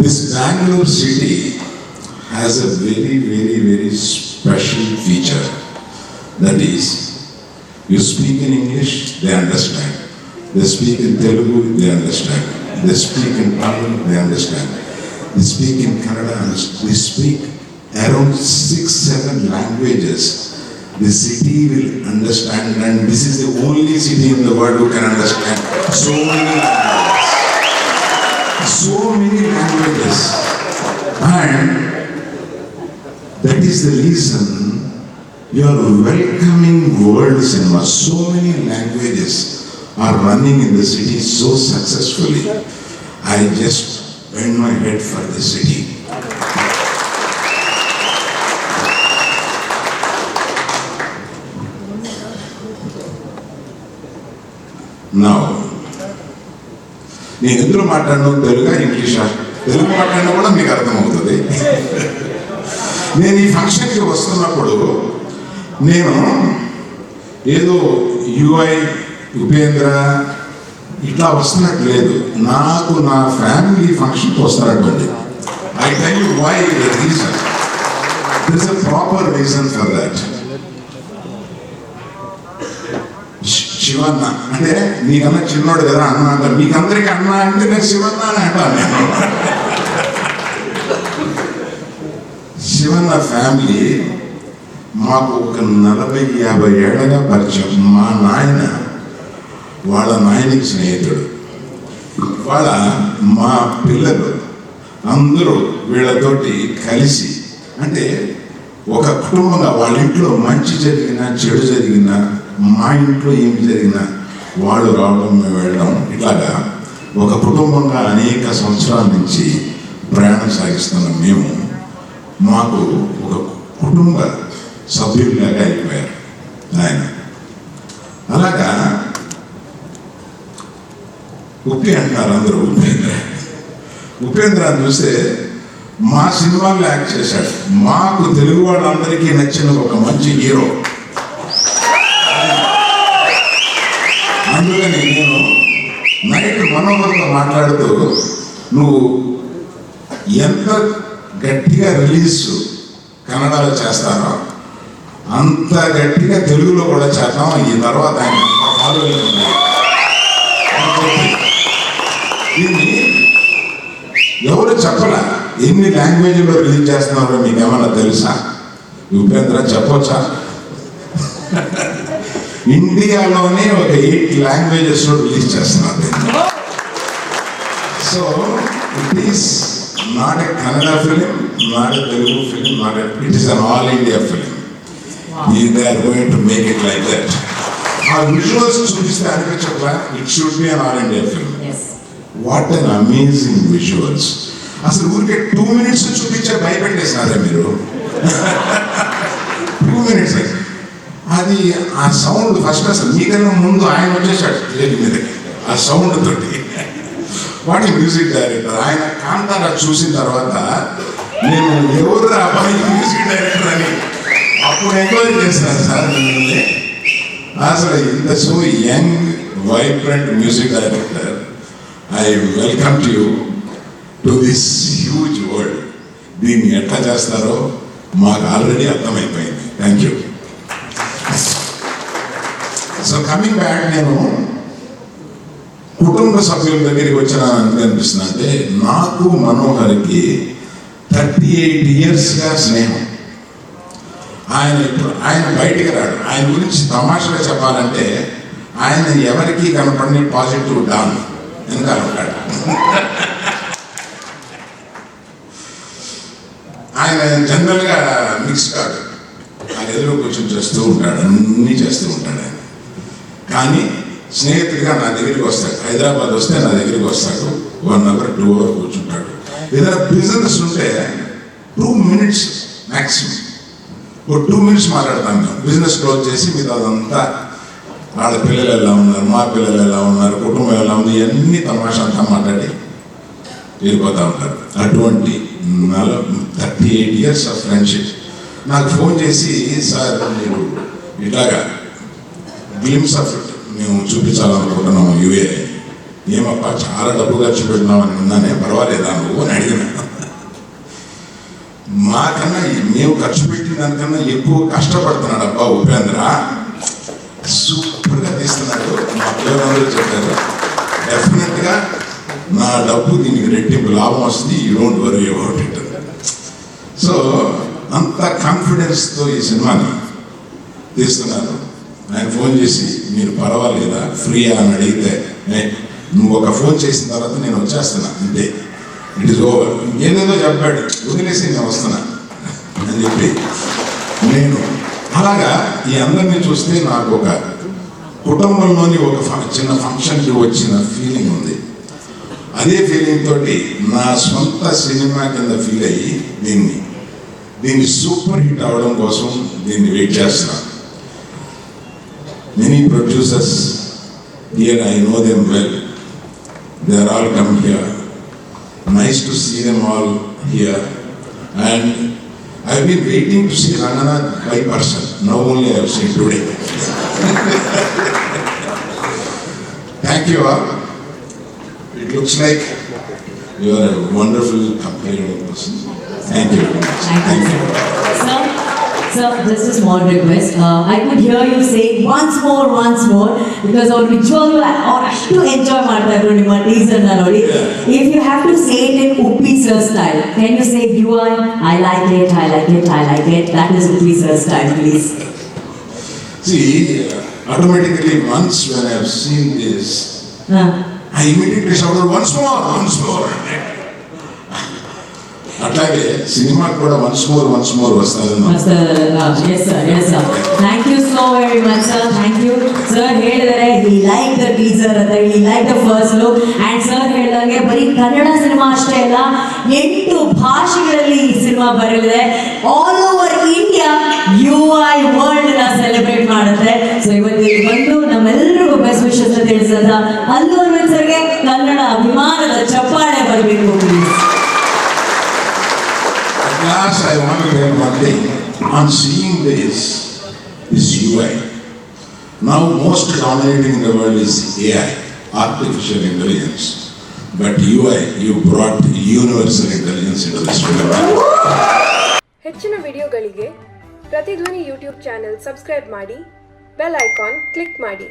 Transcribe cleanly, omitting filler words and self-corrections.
This Bangalore city has a very, very, very special feature. That is, you speak in English, they understand. They speak in Telugu, they understand. They speak in Tamil, they understand. They speak in Kannada, they speak around 6-7 languages. The city will understand, and this is the only city in the world who can understand so many languages. So many languages. And that is the reason your welcoming world cinema, so many languages are running in the city so successfully. I just bend my head for the city. Now, నేను ఎందులో మాట్లాడడం తెలుగా ఇంగ్లీషా? తెలుగు మాట్లాడినా కూడా మీకు అర్థమవుతుంది. నేను ఈ ఫంక్షన్కి వస్తున్నప్పుడు నేను ఏదో యుఐ ఉపేంద్ర ఇట్లా వస్తున్నట్టు లేదు, నాకు నా ఫ్యామిలీ ఫంక్షన్కి వస్తున్నట్టుంది. I tell you why the reason. There is a proper reason for that. Shivanna అంటే నీకన్నా చిన్నోడు కదా అన్న అంటారు. మీకందరికీ అన్న అంటే నేను శివన్న అని అంటాను. నేను శివన్న ఫ్యామిలీ మాకు ఒక 40-50 ఏళ్ళగా పరిచయం. మా నాయన వాళ్ళ నాయనకి స్నేహితుడు. మా పిల్లలు అందరూ వీళ్ళతోటి కలిసి, అంటే ఒక కుటుంబంగా వాళ్ళ ఇంట్లో మంచి జరిగినా చెడు జరిగినా, మా ఇంట్లో ఏమి జరిగినా వాళ్ళు రావడం మేము వెళ్ళడం, ఇట్లాగా ఒక కుటుంబంగా అనేక సంవత్సరాల నుంచి ప్రయాణం సాగిస్తున్నాం మేము. మాకు ఒక కుటుంబ సభ్యుల్లాగా అయిపోయారు ఆయన. అలాగా ఉప్పి అంటారు అందరూ. ఉపేంద్ర అని చూస్తే మా సినిమాల్లో యాక్ట్ చేశాడు. మాకు తెలుగు వాళ్ళందరికీ నచ్చిన ఒక మంచి హీరో. అందుకని నేను నైట్ మనోహర్తో మాట్లాడుతూ, నువ్వు ఎంత గట్టిగా రిలీజ్ కన్నడలో చేస్తారో అంత గట్టిగా తెలుగులో కూడా చేద్దాం. ఈ తర్వాత ఆయన ఫాలోయింగ్ ఉంది. దీన్ని ఎవరు చెప్పలే. ఎన్ని లాంగ్వేజ్లో రిలీజ్ చేస్తున్నారో మీకు ఏమన్నా తెలుసా? ఉపేంద్ర చెప్పొచ్చా? ఇండియాలోనే ఒక 8 లాంగ్వేజెస్లో రిలీజ్ చేస్తున్నారు. So it is not a Kannada film, not a Telugu film, it is an all India film. They are going to make it like that. ఆ విజువల్స్ చూపిస్తే అనిపించట్లా it should be an all India film. What an amazing visuals. అసలు ఊరికే 2 minutes చూపించే భయపెట్టేసినారా మీరు? 2 minutes. అది ఆ sound first అసలు మీకన్నా ముందు ఆయన వచ్చేసాడు స్టేజ్ మీదకి ఆ సౌండ్ తోటి. వాటి మ్యూజిక్ డైరెక్టర్ ఆయన కాంతారా చూసిన తర్వాత నేను ఎవరు అబ్బాయి మ్యూజిక్ డైరెక్టర్ అని అప్పుడు ఎంక్వైరీ చేస్తాను సార్ మిమ్మల్ని. అసలు ఇంత so young vibrant music director, I welcome to you to this huge world. దీన్ని ఎట్లా చేస్తారో మాకు ఆల్రెడీ అర్థమైపోయింది. Thank you. So coming back, నేను కుటుంబ సభ్యుల దగ్గరికి వచ్చిన అనిపిస్తుంది. అంటే నాకు మనోహర్కి 38 yearsగా స్నేహం. ఆయన బయటికి రాడు. ఆయన గురించి తమాషగా చెప్పాలంటే ఆయన ఎవరికి కనపడిన పాజిటివ్ డాన్ వెనకాల ఉంటాడు. ఆయన జనరల్గా మిక్స్ కాదు. ఆయన ఎదురు కూర్చొని చేస్తూ ఉంటాడు, అన్నీ చేస్తూ ఉంటాడు ఆయన. కానీ స్నేహితుడిగా నా దగ్గరికి వస్తాడు. హైదరాబాద్ వస్తే నా దగ్గరికి వస్తాడు. 1 hour 2 hours కూర్చుంటాడు. ఏదైనా బిజినెస్ ఉంటే 2 minutes మ్యాక్సిమం, ఒక 2 minutes మాట్లాడతాం మేము. బిజినెస్ క్లోజ్ చేసి మీద అదంతా వాళ్ళ పిల్లలు ఎలా ఉన్నారు, మా పిల్లలు ఎలా ఉన్నారు, కుటుంబం ఎలా ఉంది, ఇవన్నీ తమాషా అంతా మాట్లాడి వెళ్ళిపోతూ ఉంటారు. అటువంటి 38 years ఆఫ్ ఫ్రెండ్షిప్. నాకు ఫోన్ చేసి, సార్ మీరు ఇట్లాగా గ్లిమ్స్ ఆఫ్ ఇట్ మేము చూపించాలనుకుంటున్నాము యూఏ ఏమప్పా చాలా డబ్బు ఖర్చు పెట్టినామని విన్నానే, పర్వాలేదా నువ్వు అని అడిగిన. మాకన్నా మేము ఖర్చు పెట్టిన దానికన్నా ఎక్కువ కష్టపడుతున్నాడు అబ్బా ఉపేంద్ర, సూపర్గా తీస్తున్నాడు. మా పిల్లలందరూ చెప్పారు డెఫినెట్గా నా డబ్బు దీనికి రెట్టింపు లాభం వస్తుంది, you don't worry about it. So అంత కాన్ఫిడెన్స్తో ఈ సినిమాని తీస్తున్నారు. ఆయన ఫోన్ చేసి మీరు పర్వాలేదా ఫ్రీయా అని అడిగితే, నువ్వు ఒక ఫోన్ చేసిన తర్వాత నేను వచ్చేస్తున్నా అంతే, ఇట్ ఈస్ ఓవర్. ఏదేదో చెప్పాడు, వదిలేసి నేను వస్తున్నా అని చెప్పి నేను అలాగా ఈ అందరినీ చూస్తే నాకు ఒక కుటుంబంలోని ఒక చిన్న ఫంక్షన్కి వచ్చిన ఫీలింగ్ ఉంది. అదే ఫీలింగ్ తోటి నా సొంత సినిమా కింద ఫీల్ అయ్యి దీన్ని సూపర్ హిట్ అవడం కోసం దీన్ని వెయిట్ చేస్తున్నాను. Many producers here, I know them well. They are all come here. Nice to see them all here. And I have been waiting to see Ranganath by person. Now only I have seen today. Thank you all. It looks like you are a wonderful, compelling person. Thank you very much. Thank you. Sir, just a small request. I could hear you say once more, because our ritual or to enjoy ಮಾಡ್ತಾರೆ ನಿಮ್ಮ teaser ನ ನೋಡಿ. If you have to say it in Uppi sir style, can you say UI? I like it. That is Uppi sir style, please. See, automatically once when I have seen this, I immediately shouted once more. అట్లాగే cinema కూడా once more వస్తారు. Yes sir. Thank you so very much sir. Thank you sir. ಹೇಳಿದರೆ he liked the teaser ಅಂತ, he liked the first look, and sir ಹೇಳಿದಂಗೆ ಬರೀ Kannada cinema ಅಷ್ಟೇ ಅಲ್ಲ, 8 ಭಾಷೆಗಳಲ್ಲಿ ಈ ಸಿನಿಮಾ ಬರಲಿದೆ. All over India UI world ನ ಸೆಲೆಬ್ರೇಟ್ ಮಾಡುತ್ತೆ. ಸೊ ಇವತ್ತು ಇಲ್ಲಿ ಬಂದು ನಮ್ಮೆಲ್ಲರಿಗೂ ಬೆಸ್ಟ್ ವಿಶಸ್ ಅಂತ ತಿಳಿಸದ ಅಲ್ಲು ಅರವಿಂದ್ ಸರ್ಗೆ ಕನ್ನಡ ಅಭಿಮಾನದ ಚಪ್ಪಾಳೆ ಬರಬೇಕು please. Last, I want to tell one thing. On seeing this UI. Now most dominating in the world is AI, artificial intelligence. But UI, you brought universal intelligence into this film. ಹೆಚ್ಚಿನ ವಿಡಿಯೋಗಳಿಗೆ ಪ್ರತಿಧ್ವನಿ YouTube channel subscribe ಮಾಡಿ, bell icon click ಮಾಡಿ.